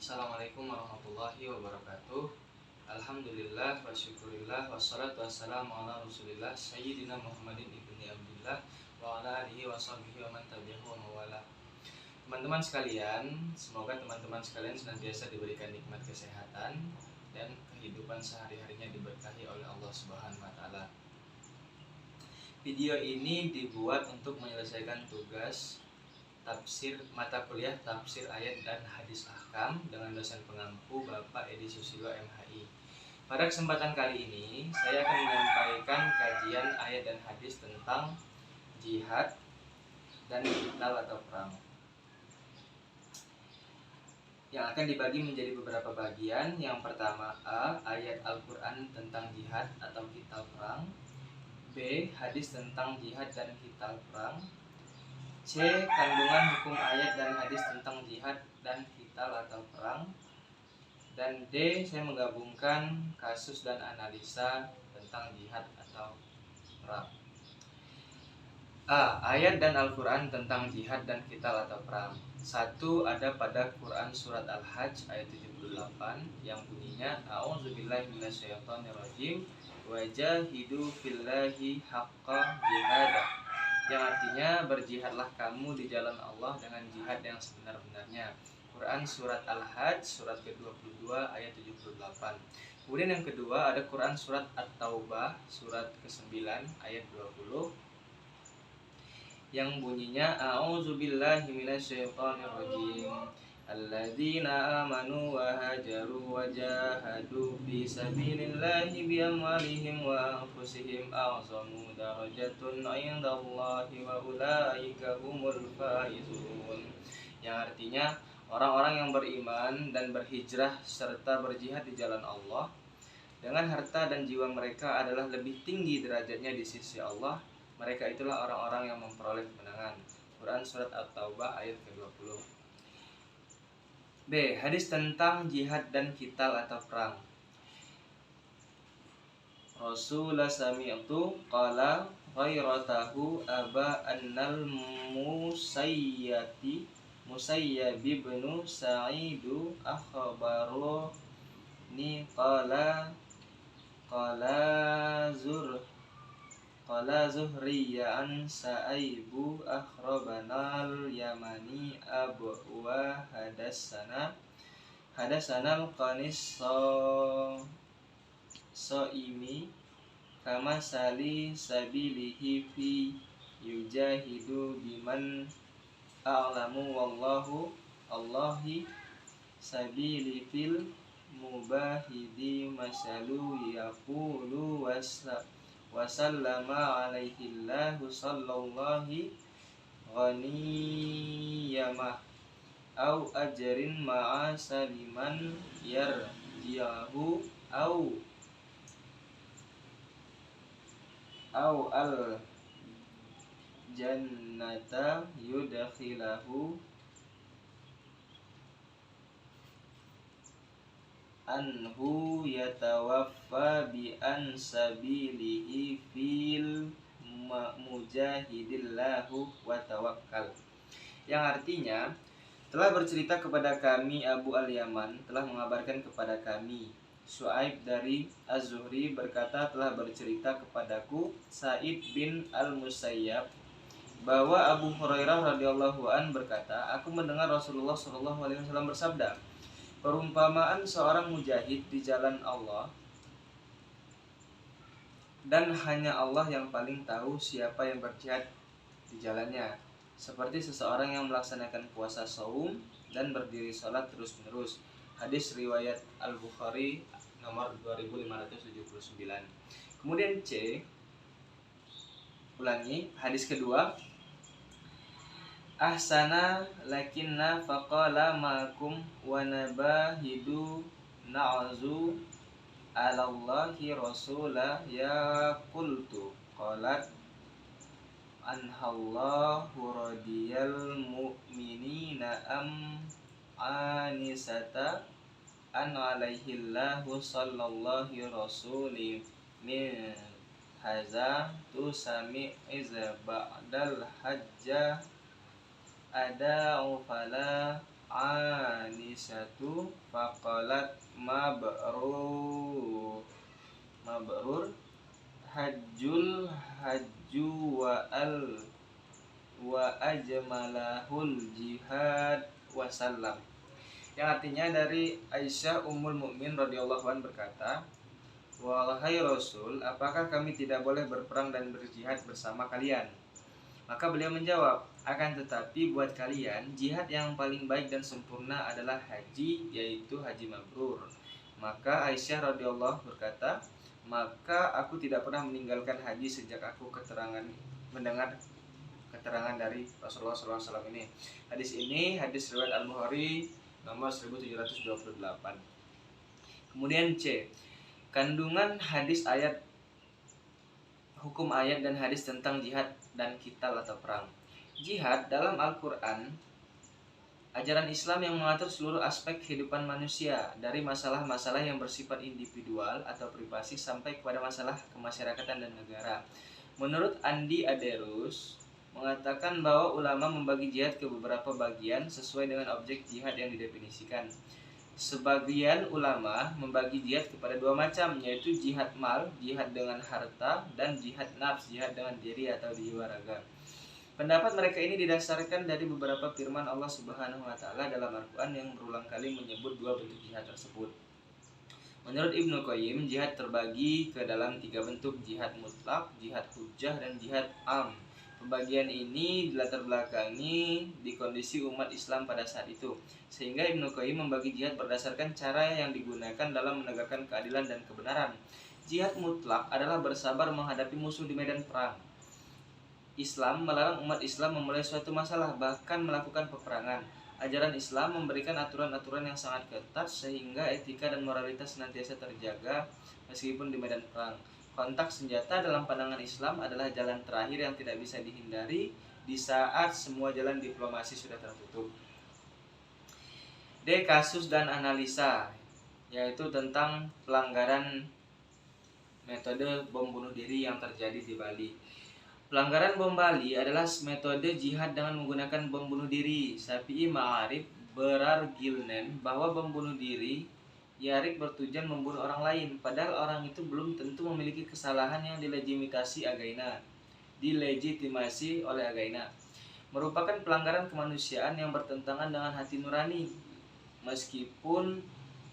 Assalamualaikum warahmatullahi wabarakatuh. Alhamdulillah wa syukurillah wassalatu wassalamu ala rasulillah Sayyidina Muhammadin ibni Abdillah wa ala alihi wa sahbihi wa man tabi'ahu wa mawala. Teman-teman sekalian, semoga teman-teman sekalian senantiasa diberikan nikmat kesehatan dan kehidupan sehari-harinya diberkahi oleh Allah Subhanahu wa taala. Video ini dibuat untuk menyelesaikan tugas tafsir mata kuliah tafsir ayat dan hadis ahkam dengan dosen pengampu Bapak Edi Susilo MHI. Pada kesempatan kali ini saya akan menyampaikan kajian ayat dan hadis tentang jihad dan qital atau perang, yang akan dibagi menjadi beberapa bagian. Yang pertama, A. Ayat Al-Quran tentang jihad atau qital perang. B. Hadis tentang jihad dan qital perang. C. Kandungan hukum ayat dan hadis tentang jihad dan qital atau perang. Dan D. Saya menggabungkan kasus dan analisa tentang jihad atau perang. A. Ayat dan Al-Quran tentang jihad dan qital atau perang. 1. Ada pada Quran Surat Al-Hajj ayat 78 yang bunyinya A'udzubillahi minasyaitonirrajim wajahidu fillahi haqqa jihadah, yang artinya berjihadlah kamu di jalan Allah dengan jihad yang sebenar-benarnya. Quran Surat Al-Hajj surat ke-22 ayat 78. Kemudian yang kedua ada Quran Surat At-Taubah surat ke-9 ayat 20 yang bunyinya A'udzubillahi minasyaitonirrajim alladzina amanu wa hajaru wa jahadu fi sabilillahi bi amwalihim wa anfusihim a'zamu darajatun 'indallahi wa ulaika humul faizun, yang artinya orang-orang yang beriman dan berhijrah serta berjihad di jalan Allah dengan harta dan jiwa mereka adalah lebih tinggi derajatnya di sisi Allah. Mereka itulah orang-orang yang memperoleh kemenangan. Quran Surat At-Taubah ayat ke-20. B. Hadis tentang jihad dan qital atau perang. Rasulullah sami'tu qala ghairatahu aba annal musayyab ibn sa'idu akhbarani qala Zuhriya an Sa'aibu akhrabanal Yamani Abu wa hadasana al-qanis so'imi kama sali sabilihi fi yujahidu biman a'lamu wallahu Allahi sabili fil mubahidi masalu yaqulu wasallama alaihillahu sallallahu ghaniyamah au ajrin ma'a saliman yarji'ahu au al jannata yudkhilahu anhu yatawaffa bi an sabilihi fil mujahidillahu wa tawakkal, yang artinya telah bercerita kepada kami Abu al-Yaman telah mengabarkan kepada kami Su'aib dari Az-Zuhri berkata telah bercerita kepadaku Sa'id bin al-Musayyab bahwa Abu Hurairah radhiyallahu an berkata, aku mendengar Rasulullah sallallahu alaihi wasallam bersabda, perumpamaan seorang mujahid di jalan Allah, dan hanya Allah yang paling tahu siapa yang berjihad di jalannya, seperti seseorang yang melaksanakan puasa saum dan berdiri sholat terus-menerus. Hadis riwayat Al-Bukhari nomor 2579. Kemudian C, ulangi hadis kedua. Ahsana lakinna faqala ma'akum wa nabahidu na'azu alallahi rasula ya qultu qalat anhallahu radiyal mu'minina am anisata an alaihillahu sallallahu rasuli min haza tu sami iza ba'dal hajja ada'u fala Anisatu faqalat mabrur hajjul hajju wa ajmalahul jihad wasallam. Yang artinya dari Aisyah Ummul Mukmin radhiyallahu anha berkata, "Wahai Rasul, apakah kami tidak boleh berperang dan berjihad bersama kalian?" Maka beliau menjawab, "Akan tetapi buat kalian jihad yang paling baik dan sempurna adalah haji, yaitu haji mabrur." Maka Aisyah radhiyallahu berkata, "Maka aku tidak pernah meninggalkan haji sejak aku mendengar keterangan dari Rasulullah SAW ini." Hadis ini hadis riwayat Al-Bukhari nomor 1728. Kemudian C, kandungan hadis ayat, hukum ayat dan hadis tentang jihad dan qital atau perang. Jihad dalam Al-Quran, ajaran Islam yang mengatur seluruh aspek kehidupan manusia, dari masalah-masalah yang bersifat individual atau privasi sampai kepada masalah kemasyarakatan dan negara. Menurut Andi Aderus, mengatakan bahwa ulama membagi jihad ke beberapa bagian sesuai dengan objek jihad yang didefinisikan. Sebagian ulama membagi jihad kepada dua macam, yaitu jihad mal, jihad dengan harta, dan jihad nafs, jihad dengan diri atau jiwa raga. Pendapat mereka ini didasarkan dari beberapa firman Allah Subhanahu wa taala dalam Al-Qur'an yang berulang kali menyebut dua bentuk jihad tersebut. Menurut Ibnu Qayyim, jihad terbagi ke dalam tiga bentuk, jihad mutlak, jihad hujjah, dan jihad am. Pembagian ini dilatar belakangi di kondisi umat Islam pada saat itu, sehingga Ibnu Qayyim membagi jihad berdasarkan cara yang digunakan dalam menegakkan keadilan dan kebenaran. Jihad mutlak adalah bersabar menghadapi musuh di medan perang. Islam melarang umat Islam memulai suatu masalah, bahkan melakukan peperangan. Ajaran Islam memberikan aturan-aturan yang sangat ketat sehingga etika dan moralitas senantiasa terjaga meskipun di medan perang. Kontak senjata dalam pandangan Islam adalah jalan terakhir yang tidak bisa dihindari di saat semua jalan diplomasi sudah tertutup. D. Kasus dan analisa, yaitu tentang pelanggaran metode bom bunuh diri yang terjadi di Bali. Pelanggaran bom Bali adalah metode jihad dengan menggunakan bom bunuh diri. Syafi'i Ma'arif berargumen bahwa bom bunuh diri Yarik bertujuan membunuh orang lain, padahal orang itu belum tentu memiliki kesalahan yang dilegitimasi oleh againa. Merupakan pelanggaran kemanusiaan yang bertentangan dengan hati nurani. Meskipun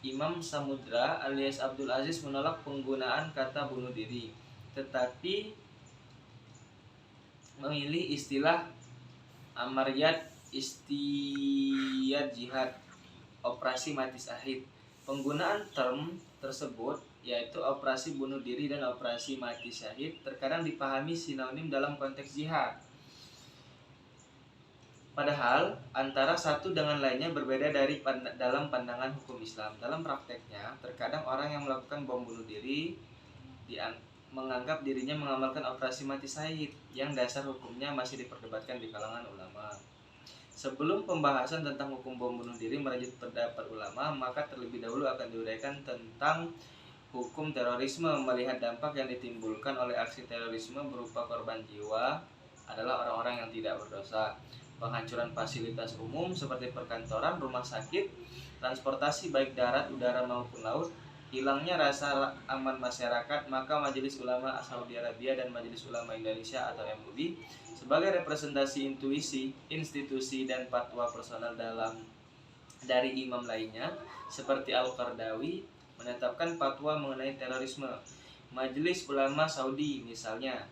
Imam Samudra alias Abdul Aziz menolak penggunaan kata bunuh diri, tetapi memilih istilah amariyat istiyad jihad, operasi mati syahid. Penggunaan term tersebut, yaitu operasi bunuh diri dan operasi mati syahid, terkadang dipahami sinonim dalam konteks jihad. Padahal antara satu dengan lainnya berbeda dalam pandangan hukum Islam. Dalam prakteknya, terkadang orang yang melakukan bom bunuh diri menganggap dirinya mengamalkan operasi mati syahid, yang dasar hukumnya masih diperdebatkan di kalangan ulama. Sebelum pembahasan tentang hukum bom bunuh diri merajut pendapat ulama, maka terlebih dahulu akan diuraikan tentang hukum terorisme. Melihat dampak yang ditimbulkan oleh aksi terorisme berupa korban jiwa adalah orang-orang yang tidak berdosa, penghancuran fasilitas umum seperti perkantoran, rumah sakit, transportasi baik darat, udara maupun laut, hilangnya rasa aman masyarakat, maka Majelis Ulama Saudi Arabia dan Majelis Ulama Indonesia atau MUI sebagai representasi institusi dan fatwa personal dari imam lainnya seperti Al-Qardawi menetapkan fatwa mengenai terorisme. Majelis Ulama Saudi misalnya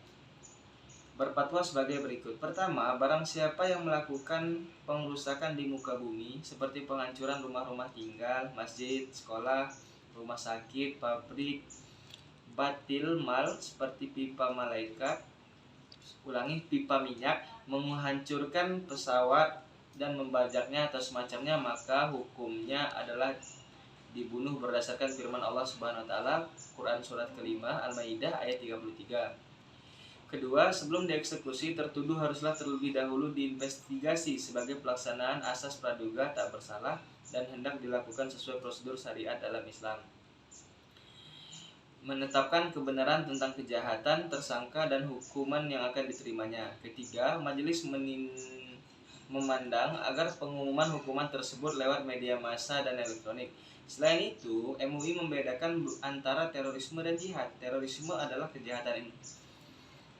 berfatwa sebagai berikut. Pertama, barang siapa yang melakukan pengrusakan di muka bumi seperti penghancuran rumah-rumah tinggal, masjid, sekolah, rumah sakit, pabrik, batil mal seperti pipa malaikat, pipa minyak, menghancurkan pesawat dan membajaknya atau semacamnya, maka hukumnya adalah dibunuh berdasarkan firman Allah Subhanahu wa taala, Quran surat kelima Al-Maidah ayat 33. Kedua, sebelum dieksekusi, tertuduh haruslah terlebih dahulu diinvestigasi sebagai pelaksanaan asas praduga tak bersalah dan hendak dilakukan sesuai prosedur syariat dalam Islam. Menetapkan kebenaran tentang kejahatan tersangka dan hukuman yang akan diterimanya. Ketiga, majelis memandang agar pengumuman hukuman tersebut lewat media massa dan elektronik. Selain itu, MUI membedakan antara terorisme dan jihad. Terorisme adalah kejahatan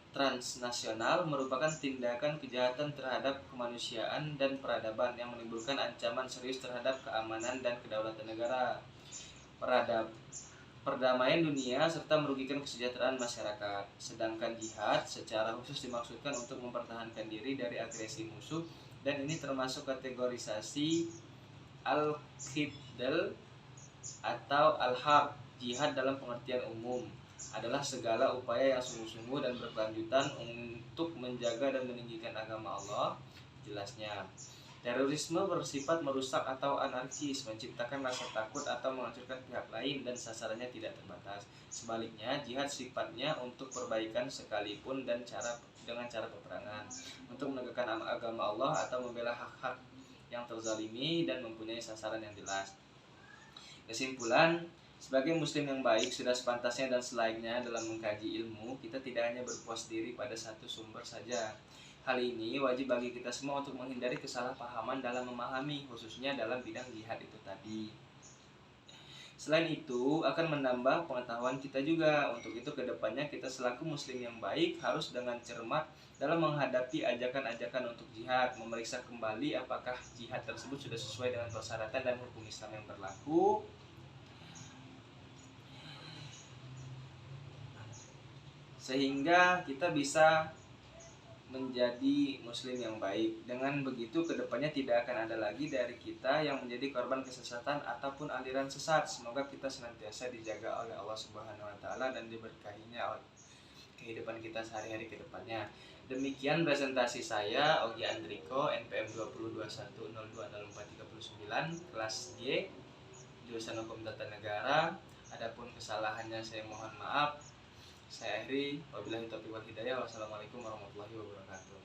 transnasional, merupakan tindakan kejahatan terhadap kemanusiaan dan peradaban yang menimbulkan ancaman serius terhadap keamanan dan kedaulatan negara, perdamaian dunia, serta merugikan kesejahteraan masyarakat. Sedangkan jihad secara khusus dimaksudkan untuk mempertahankan diri dari agresi musuh, dan ini termasuk kategorisasi al-qitl atau al-harb. Jihad dalam pengertian umum adalah segala upaya yang sungguh-sungguh dan berkelanjutan untuk menjaga dan meninggikan agama Allah. Jelasnya, terorisme bersifat merusak atau anarkis, menciptakan rasa takut atau menghancurkan pihak lain, dan sasarannya tidak terbatas. Sebaliknya, jihad sifatnya untuk perbaikan sekalipun dan dengan cara peperangan, untuk menegakkan agama Allah atau membela hak-hak yang terzalimi dan mempunyai sasaran yang jelas. Kesimpulan, sebagai muslim yang baik, sudah sepantasnya dan selainnya dalam mengkaji ilmu, kita tidak hanya berpuas diri pada satu sumber saja. Hal ini wajib bagi kita semua untuk menghindari kesalahpahaman dalam memahami, khususnya dalam bidang jihad itu tadi. Selain itu, akan menambah pengetahuan kita juga. Untuk itu, kedepannya kita selaku muslim yang baik harus dengan cermat dalam menghadapi ajakan-ajakan untuk jihad, memeriksa kembali apakah jihad tersebut sudah sesuai dengan persyaratan dan hukum Islam yang berlaku, sehingga kita bisa menjadi muslim yang baik. Dengan begitu, kedepannya tidak akan ada lagi dari kita yang menjadi korban kesesatan ataupun aliran sesat. Semoga kita senantiasa dijaga oleh Allah Subhanahu wa Ta'ala dan diberkahinya kehidupan kita sehari-hari ke depannya. Demikian presentasi saya, Ogi Andriko, NPM 2021020439, kelas G, jurusan Hukum Tata Negara. Adapun kesalahannya saya mohon maaf. Saya akhiri, wabillahi taufiq wal hidayah. Wassalamualaikum warahmatullahi wabarakatuh.